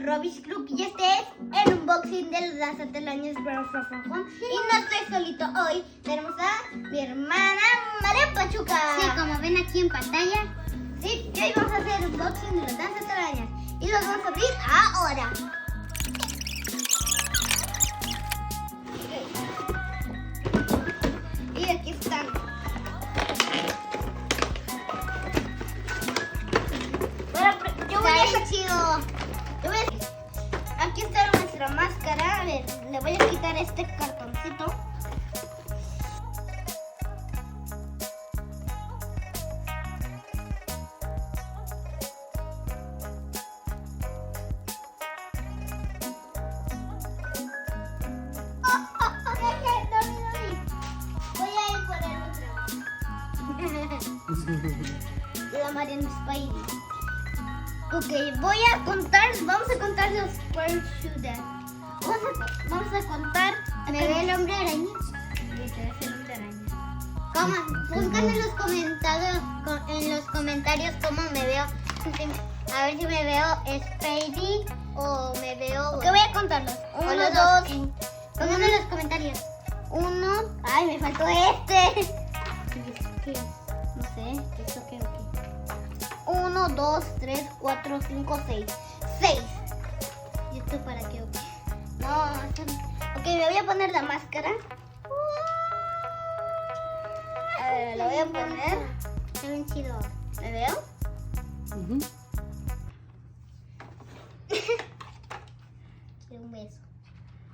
Robix Club y este es el unboxing de las telarañas Brown from Home. Y no estoy solito hoy, tenemos a mi hermana María Pachuca. Sí, como ven aquí en pantalla. Sí, y hoy vamos a hacer el unboxing de las telarañas y los vamos a abrir ahora. Okay. Y aquí están. Aquí está nuestra máscara. A ver, le voy a quitar este cartoncito. Voy a ir por el otro. La Mariana Spidey. Ok, vamos a contar los Square Shooter. Vamos a contar. ¿Me ve el hombre araña? Este es el hombre araña. ¿Cómo? Buscan en los comentarios cómo me veo. A ver si me veo Spidey o me veo... Ok, voy a contarlos. o Uno, los dos. Pónganlo en los comentarios. Uno. Ay, me faltó este. ¿Qué es? No sé. ¿Esto qué? 1, 2, 3, 4, 5, 6. 6. ¿Y esto para qué? No, esto no. Ok, me voy a poner la máscara. A ver, la voy a poner. Está bien chido. ¿Me veo? Quiero un beso.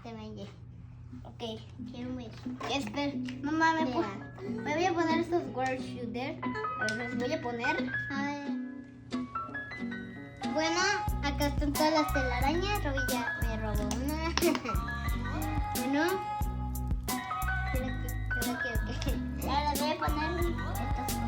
Te bañé. Ok. Quiero un beso. Espera, mamá, me Vea. voy a poner estos World Shooter. A ver, los voy a poner. A ver. Bueno, acá están todas las telarañas. Robby ya me robó una. Bueno. Creo que. Ahora voy a poner Estas cositas.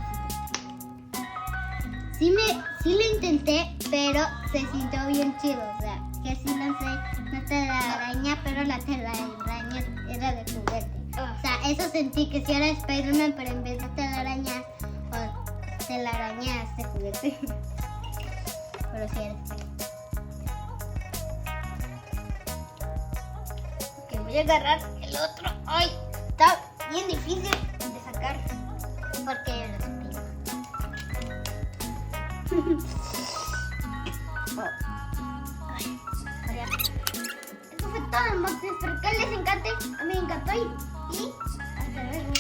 Sí lo intenté, pero se sintió bien chido. O sea, que sí lancé una telaraña, pero la telaraña era de juguete. O sea, eso sentí que sí era Spider-Man, pero en vez de telarañas, o telarañas de juguete. Pero sí era Spider-Man. Ok, voy a agarrar el otro. Ay, está bien difícil de sacar. Porque yo lo supe. Eso fue todo, hermosos. Espero que les encante. A mí me encantó y hasta luego.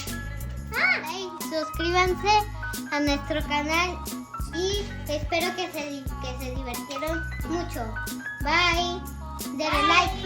Suscríbanse a nuestro canal y espero que se divirtieron mucho. Bye. Denle like.